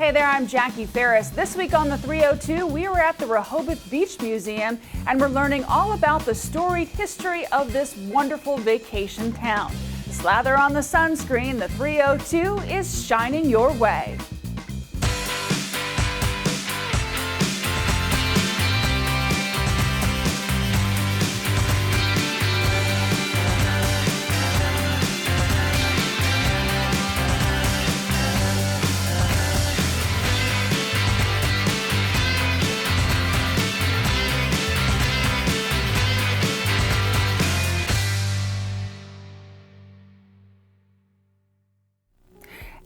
Hey there, I'm Jackie Ferris. This week on the 302, we were at the Rehoboth Beach Museum and we're learning all about the storied history of this wonderful vacation town. Slather on the sunscreen, the 302 is shining your way.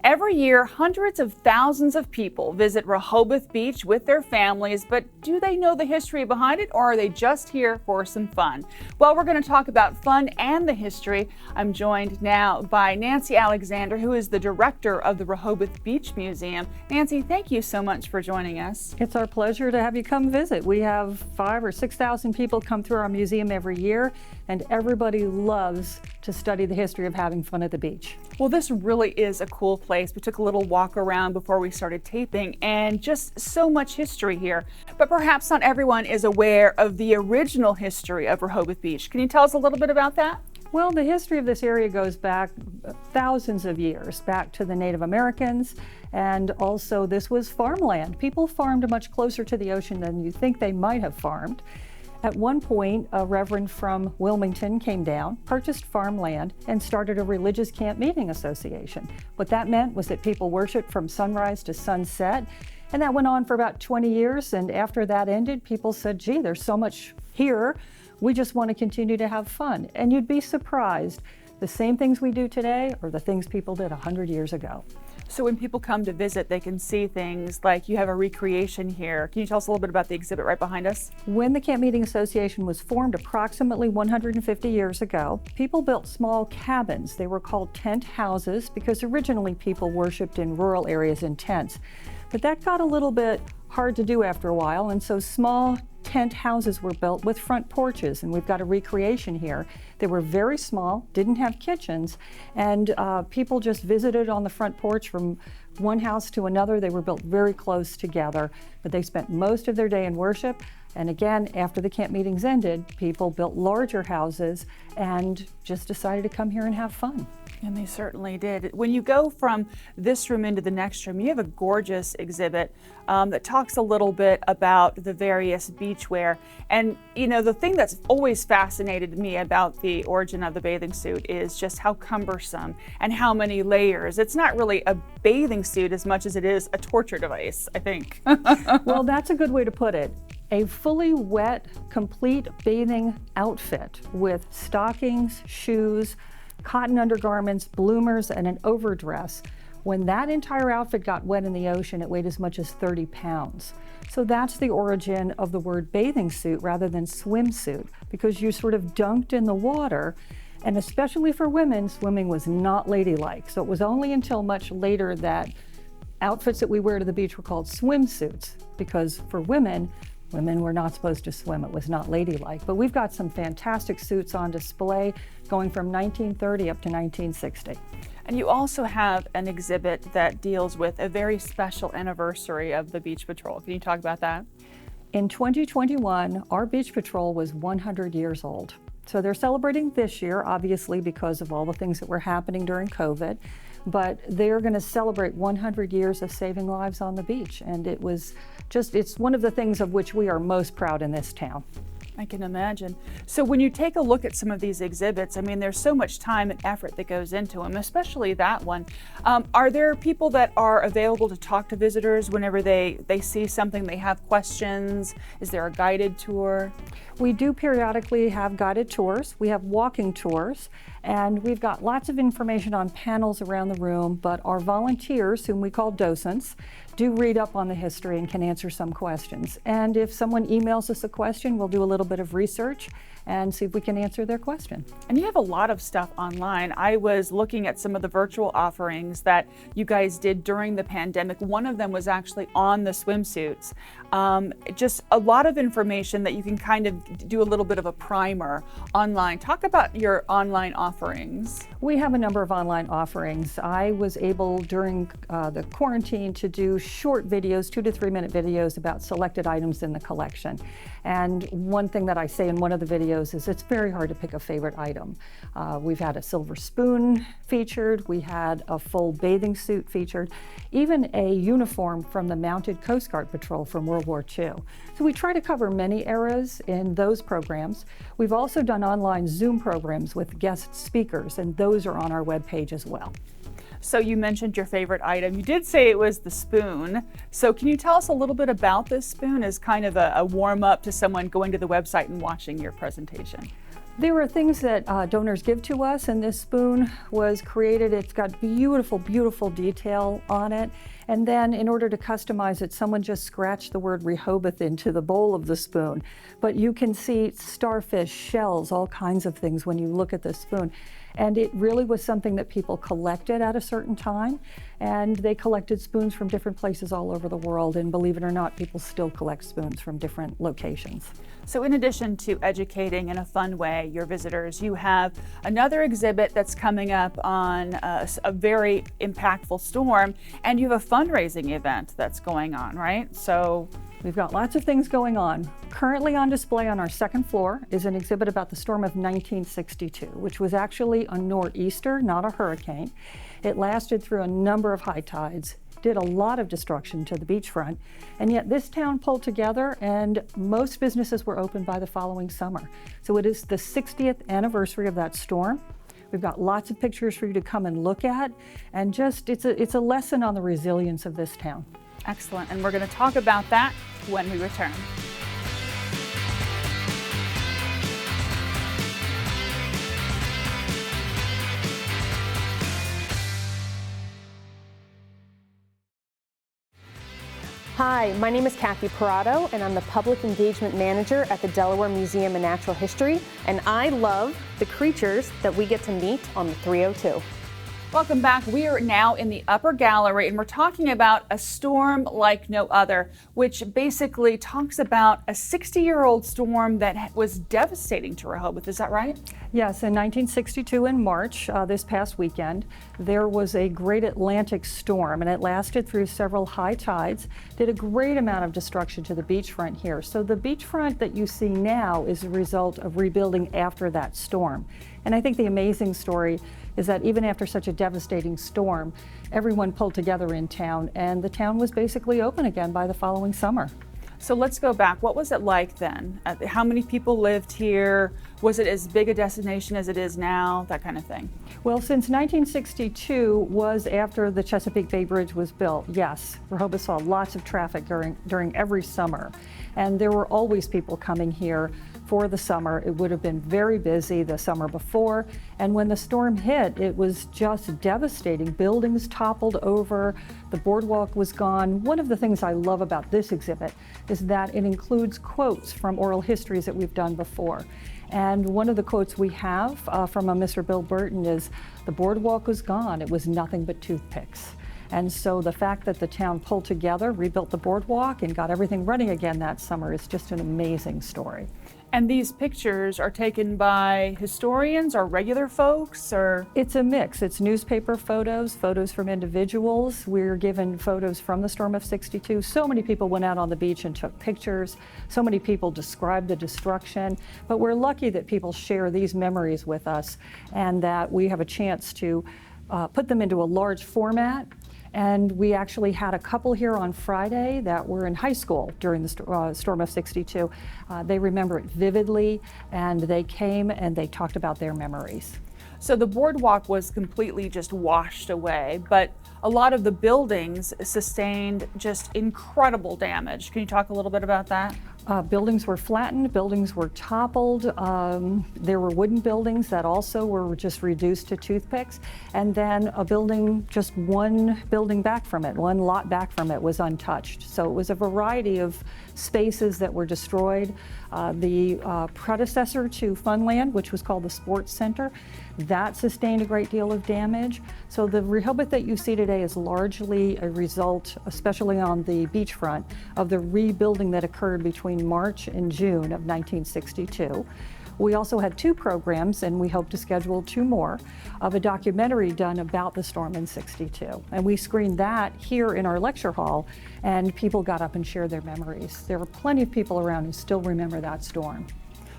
Every year, hundreds of thousands of people visit Rehoboth Beach with their families, but do they know the history behind it, or are they just here for some fun? Well, we're going to talk about fun and the history. I'm joined now by Nancy Alexander, who is the director of the Rehoboth Beach Museum. Nancy, thank you so much for joining us. It's our pleasure to have you come visit. We have 5,000 or 6,000 people come through our museum every year, and everybody loves to study the history of having fun at the beach. Well, this really is a cool place. We took a little walk around before we started taping, and just so much history here. But perhaps not everyone is aware of the original history of Rehoboth Beach. Can you tell us a little bit about that? Well, the history of this area goes back thousands of years, back to the Native Americans, and also this was farmland. People farmed much closer to the ocean than you think they might have farmed. At one point, a reverend from Wilmington came down, purchased farmland, and started a religious camp meeting association. What that meant was that people worshiped from sunrise to sunset, and that went on for about 20 years, and after that ended, people said, gee, there's so much here, we just want to continue to have fun. And you'd be surprised, the same things we do today are the things people did 100 years ago. So when people come to visit, they can see things like you have a recreation here. Can you tell us a little bit about the exhibit right behind us? When the Camp Meeting Association was formed approximately 150 years ago, people built small cabins. They were called tent houses because originally people worshiped in rural areas in tents. But that got a little bit hard to do after a while, and so small tent houses were built with front porches, and we've got a recreation here. They were very small, didn't have kitchens, and people just visited on the front porch from one house to another. They were built very close together, but they spent most of their day in worship. And again, after the camp meetings ended, people built larger houses and just decided to come here and have fun. And they certainly did. When you go from this room into the next room, you have a gorgeous exhibit that talks a little bit about the various beachwear. And you know, the thing that's always fascinated me about the origin of the bathing suit is just how cumbersome and how many layers. It's not really a bathing suit as much as it is a torture device, I think. Well, that's a good way to put it. A fully wet, complete bathing outfit with stockings, shoes, cotton undergarments, bloomers, and an overdress. When that entire outfit got wet in the ocean, it weighed as much as 30 pounds. So that's the origin of the word bathing suit rather than swimsuit, because you sort of dunked in the water. And especially for women, swimming was not ladylike. So it was only until much later that outfits that we wear to the beach were called swimsuits, because for women were not supposed to swim. It was not ladylike. But we've got some fantastic suits on display going from 1930 up to 1960. And you also have an exhibit that deals with a very special anniversary of the Beach Patrol. Can you talk about that? In 2021, our Beach Patrol was 100 years old. So they're celebrating this year, obviously, because of all the things that were happening during COVID. But they're going to celebrate 100 years of saving lives on the beach. And it's one of the things of which we are most proud in this town. I can imagine. So when you take a look at some of these exhibits, I mean, there's so much time and effort that goes into them, especially that one. Are there people that are available to talk to visitors whenever they see something, they have questions? Is there a guided tour? We do periodically have guided tours. We have walking tours, and we've got lots of information on panels around the room, but our volunteers, whom we call docents, do read up on the history and can answer some questions. And if someone emails us a question, we'll do a little bit of research and see if we can answer their question. And you have a lot of stuff online. I was looking at some of the virtual offerings that you guys did during the pandemic. One of them was actually on the swimsuits. Just a lot of information that you can kind of do a little bit of a primer online. Talk about your online offerings. We have a number of online offerings. I was able during the quarantine to do short videos, 2 to 3 minute videos about selected items in the collection. And one thing that I say in one of the videos is it's very hard to pick a favorite item. We've had a silver spoon featured, we had a full bathing suit featured, even a uniform from the Mounted Coast Guard Patrol from World War II. So we try to cover many eras in those programs. We've also done online Zoom programs with guest speakers, and those are on our webpage as well. So you mentioned your favorite item. You did say it was the spoon. So can you tell us a little bit about this spoon as kind of a warm up to someone going to the website and watching your presentation? There are things that donors give to us, and this spoon was created. It's got beautiful, beautiful detail on it. And then in order to customize it, someone just scratched the word Rehoboth into the bowl of the spoon. But you can see starfish, shells, all kinds of things when you look at this spoon. And it really was something that people collected at a certain time. And they collected spoons from different places all over the world. And believe it or not, people still collect spoons from different locations. So in addition to educating in a fun way your visitors, you have another exhibit that's coming up on a very impactful storm, and you have a fundraising event that's going on, right? So we've got lots of things going on. Currently on display on our second floor is an exhibit about the storm of 1962, which was actually a nor'easter, not a hurricane. It lasted through a number of high tides, did a lot of destruction to the beachfront, and yet this town pulled together and most businesses were open by the following summer. So it is the 60th anniversary of that storm. We've got lots of pictures for you to come and look at, and just it's a lesson on the resilience of this town. Excellent, and we're going to talk about that when we return. Hi, my name is Kathy Parado, and I'm the Public Engagement Manager at the Delaware Museum of Natural History, and I love the creatures that we get to meet on the 302. Welcome back. We are now in the upper gallery, and we're talking about a storm like no other, which basically talks about a 60-year-old storm that was devastating to Rehoboth. Is that right? Yes, in 1962 in March, this past weekend, there was a great Atlantic storm, and it lasted through several high tides, did a great amount of destruction to the beachfront here. So the beachfront that you see now is a result of rebuilding after that storm. And I think the amazing story is that even after such a devastating storm, everyone pulled together in town, and the town was basically open again by the following summer. So let's go back. What was it like then? How many people lived here? Was it as big a destination as it is now? That kind of thing. Well, since 1962 was after the Chesapeake Bay Bridge was built, yes, Rehoboth saw lots of traffic during every summer. And there were always people coming here for the summer. It would have been very busy the summer before. And when the storm hit, it was just devastating. Buildings toppled over, the boardwalk was gone. One of the things I love about this exhibit is that it includes quotes from oral histories that we've done before. And one of the quotes we have from a Mr. Bill Burton is, "The boardwalk was gone, it was nothing but toothpicks." And so the fact that the town pulled together, rebuilt the boardwalk, and got everything running again that summer is just an amazing story. And these pictures are taken by historians or regular folks, or? It's a mix. It's newspaper photos, photos from individuals. We're given photos from the storm of 62. So many people went out on the beach and took pictures. So many people described the destruction. But we're lucky that people share these memories with us and that we have a chance to put them into a large format. And we actually had a couple here on Friday that were in high school during the storm of 62. They remember it vividly, and they came and they talked about their memories. So the boardwalk was completely just washed away, but a lot of the buildings sustained just incredible damage. Can you talk a little bit about that? Buildings were flattened, buildings were toppled. There were wooden buildings that also were just reduced to toothpicks. And then a building, just one building back from it, one lot back from it was untouched. So it was a variety of spaces that were destroyed. The predecessor to Funland, which was called the Sports Center, that sustained a great deal of damage. So the Rehoboth that you see today is largely a result, especially on the beachfront, of the rebuilding that occurred between March and June of 1962. We also had 2 programs, and we hope to schedule 2 more, of a documentary done about the storm in '62. And we screened that here in our lecture hall, and people got up and shared their memories. There were plenty of people around who still remember that storm.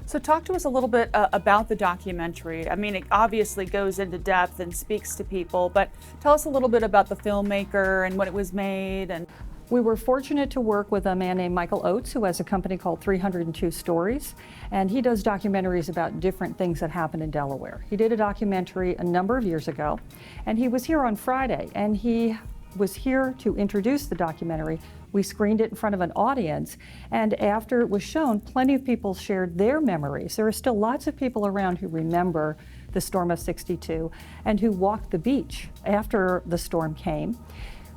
So talk to us a little bit about the documentary. I mean, it obviously goes into depth and speaks to people, but tell us a little bit about the filmmaker and when it was made. And we were fortunate to work with a man named Michael Oates, who has a company called 302 Stories, and he does documentaries about different things that happen in Delaware. He did a documentary a number of years ago, and he was here on Friday, and he was here to introduce the documentary. We screened it in front of an audience, and after it was shown, plenty of people shared their memories. There are still lots of people around who remember the storm of '62 and who walked the beach after the storm came.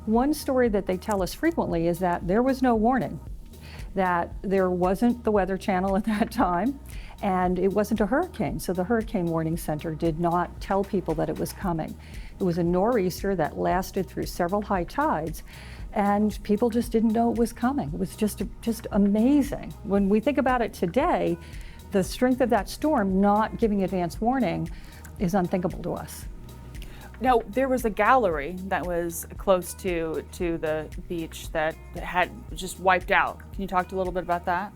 One story that they tell us frequently is that there was no warning, that there wasn't the Weather Channel at that time, and it wasn't a hurricane, so the Hurricane Warning Center did not tell people that it was coming. It was a nor'easter that lasted through several high tides, and people just didn't know it was coming. It was just amazing. When we think about it today, the strength of that storm not giving advance warning is unthinkable to us. now, there was a gallery that was close to the beach that had just wiped out. Can you talk a little bit about that?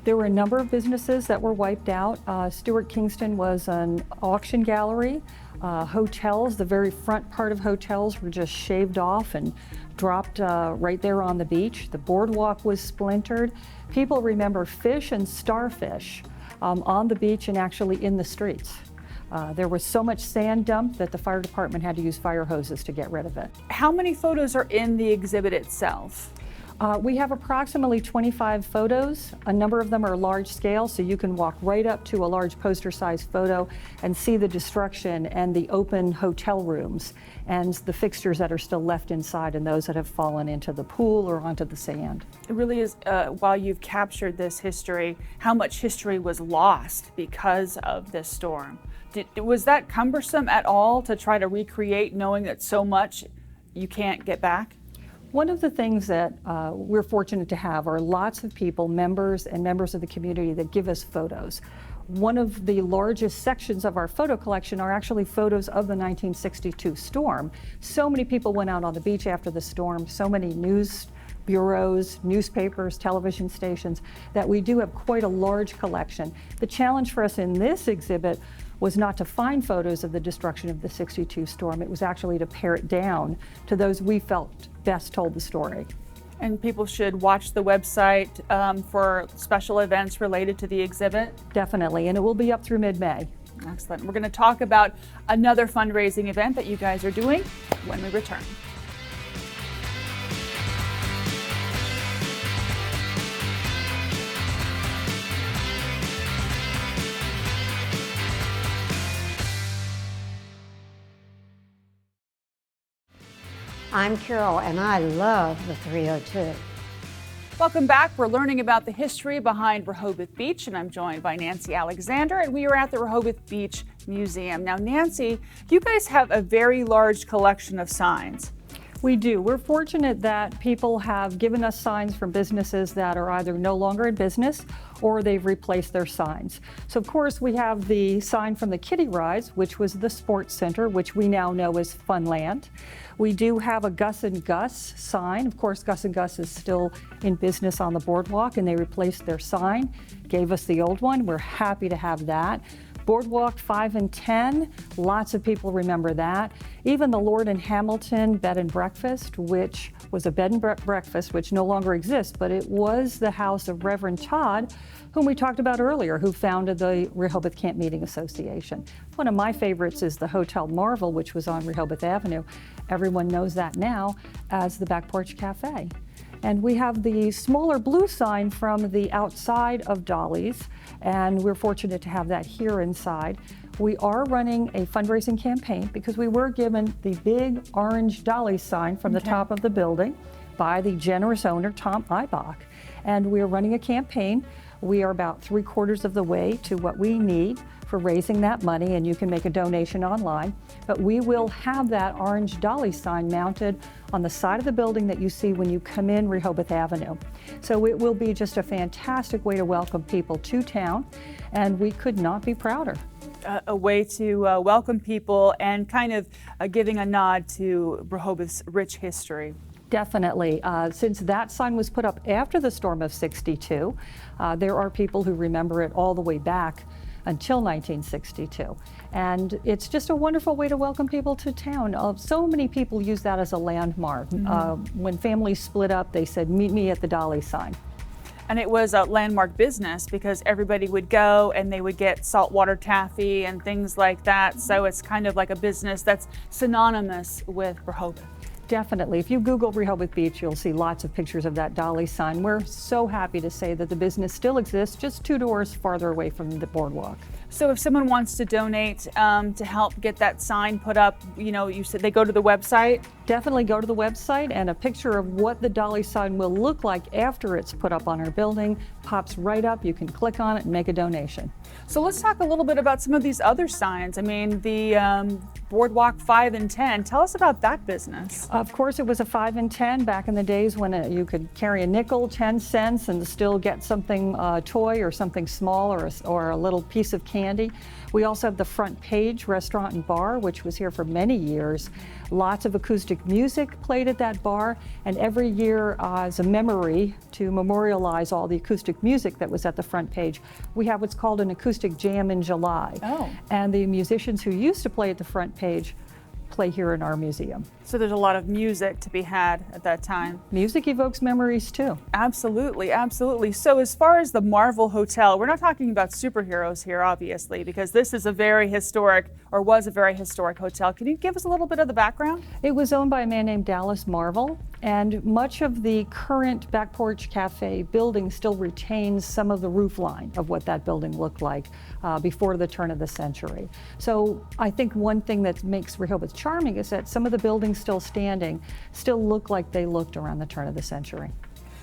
There were a number of businesses that were wiped out. Stuart Kingston was an auction gallery. Hotels, the very front part of hotels were just shaved off and dropped right there on the beach. The boardwalk was splintered. People remember fish and starfish on the beach and actually in the streets. There was so much sand dumped that the fire department had to use fire hoses to get rid of it. How many photos are in the exhibit itself? We have approximately 25 photos. A number of them are large scale, so you can walk right up to a large poster-sized photo and see the destruction and the open hotel rooms and the fixtures that are still left inside and those that have fallen into the pool or onto the sand. It really is, while you've captured this history, how much history was lost because of this storm. Was that cumbersome at all to try to recreate, knowing that so much you can't get back? One of the things that we're fortunate to have are lots of people, members of the community, that give us photos. One of the largest sections of our photo collection are actually photos of the 1962 storm. So many people went out on the beach after the storm, so many news bureaus, newspapers, television stations, that we do have quite a large collection. The challenge for us in this exhibit was not to find photos of the destruction of the '62 storm. It was actually to pare it down to those we felt best told the story. And people should watch the website for special events related to the exhibit? Definitely, and it will be up through mid-May. Excellent. We're going to talk about another fundraising event that you guys are doing when we return. I'm Carol, and I love the 302. Welcome back. We're learning about the history behind Rehoboth Beach, and I'm joined by Nancy Alexander, and we are at the Rehoboth Beach Museum. Now, Nancy, you guys have a very large collection of signs. We do. We're fortunate that people have given us signs from businesses that are either no longer in business or they've replaced their signs. So of course we have the sign from the Kiddie Rides, which was the Sports Center, which we now know as Funland. We do have a Gus and Gus sign. Of course, Gus and Gus is still in business on the boardwalk, and they replaced their sign, gave us the old one. We're happy to have that. Boardwalk 5 and 10, lots of people remember that. Even the Lord and Hamilton Bed and Breakfast, which was a bed and breakfast, which no longer exists, but it was the house of Reverend Todd, whom we talked about earlier, who founded the Rehoboth Camp Meeting Association. One of my favorites is the Hotel Marvel, which was on Rehoboth Avenue. Everyone knows that now as the Back Porch Cafe. And we have the smaller blue sign from the outside of Dolly's, and we're fortunate to have that here inside. We are running a fundraising campaign because we were given the big orange Dolly sign from the top of the building by the generous owner, Tom Eibach. And we are running a campaign. We are about 3/4 of the way to what we need for raising that money, and you can make a donation online. But we will have that orange Dolly sign mounted on the side of the building that you see when you come in Rehoboth Avenue. So it will be just a fantastic way to welcome people to town, and we could not be prouder. A way to welcome people and kind of giving a nod to Rehoboth's rich history. Definitely. Since that sign was put up after the storm of '62, there are people who remember it all the way back until 1962. And it's just a wonderful way to welcome people to town. So many people use that as a landmark. When families split up, they said, "Meet me at the Dolly sign." And it was a landmark business because everybody would go and they would get saltwater taffy and things like that. So it's kind of like a business that's synonymous with Rehoboth. Definitely. If you Google Rehoboth Beach, you'll see lots of pictures of that Dolly sign. We're so happy to say that the business still exists, just 2 doors farther away from the boardwalk. So if someone wants to donate to help get that sign put up, you said they go to the website? Definitely go to the website, and a picture of what the Dolly sign will look like after it's put up on our building pops right up. You can click on it and make a donation. So let's talk a little bit about some of these other signs. I mean, the Boardwalk 5 and 10. Tell us about that business. Of course, it was a 5 and 10 back in the days when you could carry a nickel, 10 cents, and still get something toy or something small or a little piece of candy. We also have the Front Page Restaurant and Bar, which was here for many years. Lots of acoustic music played at that bar, and every year as a memory to memorialize all the acoustic music that was at the Front Page, we have what's called an acoustic jam in July. Oh. And the musicians who used to play at the Front Page play here in our museum. So there's a lot of music to be had at that time. Music evokes memories too. Absolutely, absolutely. So as far as the Marvel Hotel, we're not talking about superheroes here, obviously, because this is a very historic, or was a very historic hotel. Can you give us a little bit of the background? It was owned by a man named Dallas Marvel, and much of the current Back Porch Cafe building still retains some of the roof line of what that building looked like before the turn of the century. So I think one thing that makes Rehoboth charming is that some of the buildings still standing still look like they looked around the turn of the century.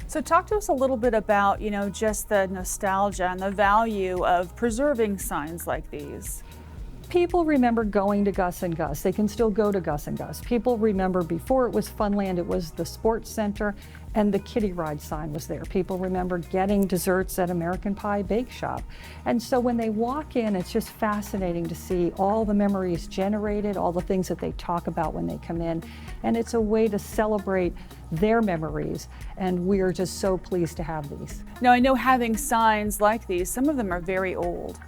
So talk to us a little bit about, just the nostalgia and the value of preserving signs like these. People remember going to Gus and Gus. They can still go to Gus and Gus. People remember before it was Funland, it was the Sports Center, and the Kiddie Ride sign was there. People remember getting desserts at American Pie Bake Shop. And so when they walk in, it's just fascinating to see all the memories generated, all the things that they talk about when they come in. And it's a way to celebrate their memories. And we are just so pleased to have these. Now, I know having signs like these, some of them are very old.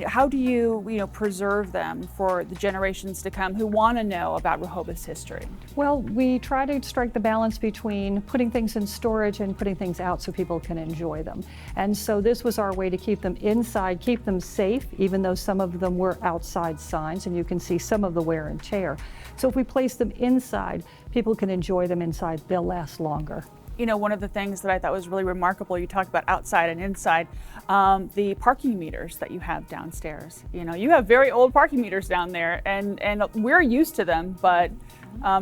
How do you, preserve them for the generations to come who want to know about Rehoboth's history? Well, we try to strike the balance between putting things in storage and putting things out so people can enjoy them. And so this was our way to keep them inside, keep them safe, even though some of them were outside signs, and you can see some of the wear and tear. So if we place them inside, people can enjoy them inside. They'll last longer. One of the things that I thought was really remarkable, you talked about outside and inside, the parking meters that you have downstairs. You have very old parking meters down there, and we're used to them, but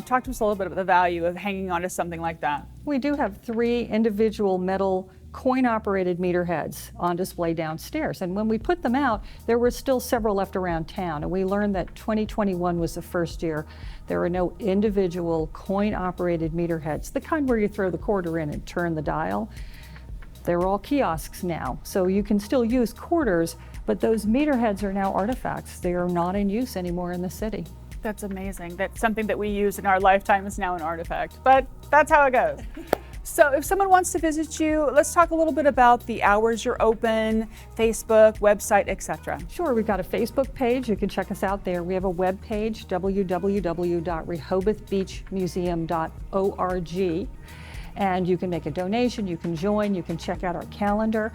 talk to us a little bit about the value of hanging on to something like that. We do have 3 individual metal coin-operated meter heads on display downstairs. And when we put them out, there were still several left around town. And we learned that 2021 was the first year there are no individual coin-operated meter heads, the kind where you throw the quarter in and turn the dial. They're all kiosks now. So you can still use quarters, but those meter heads are now artifacts. They are not in use anymore in the city. That's amazing. That's something that we use in our lifetime is now an artifact, but that's how it goes. So if someone wants to visit you, let's talk a little bit about the hours you're open, Facebook, website, etc. Sure, we've got a Facebook page. You can check us out there. We have a web page, www.rehobothbeachmuseum.org. And you can make a donation, you can join, you can check out our calendar.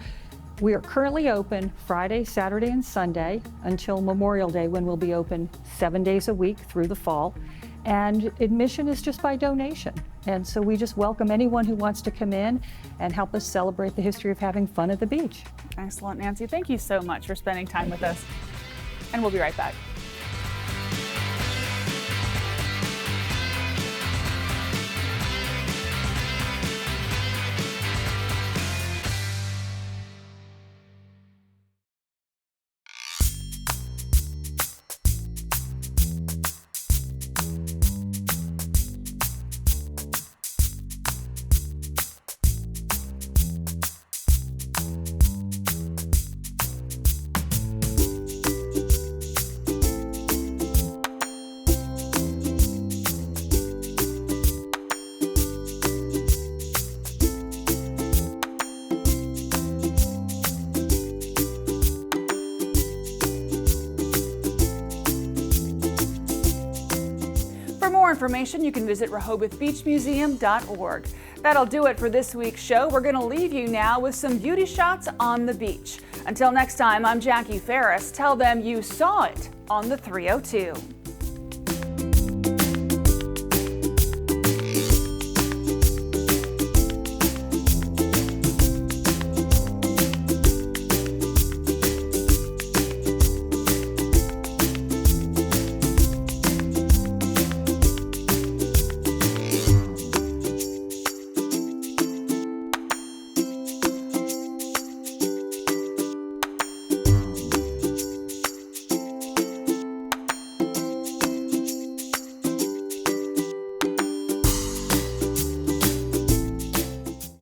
We are currently open Friday, Saturday, and Sunday until Memorial Day, when we'll be open 7 days a week through the fall. And admission is just by donation. And so we just welcome anyone who wants to come in and help us celebrate the history of having fun at the beach. Excellent, Nancy. Thank you so much for spending time with us. And we'll be right back. For more information, you can visit RehobothBeachMuseum.org. That'll do it for this week's show. We're going to leave you now with some beauty shots on the beach. Until next time, I'm Jackie Ferris. Tell them you saw it on the 302.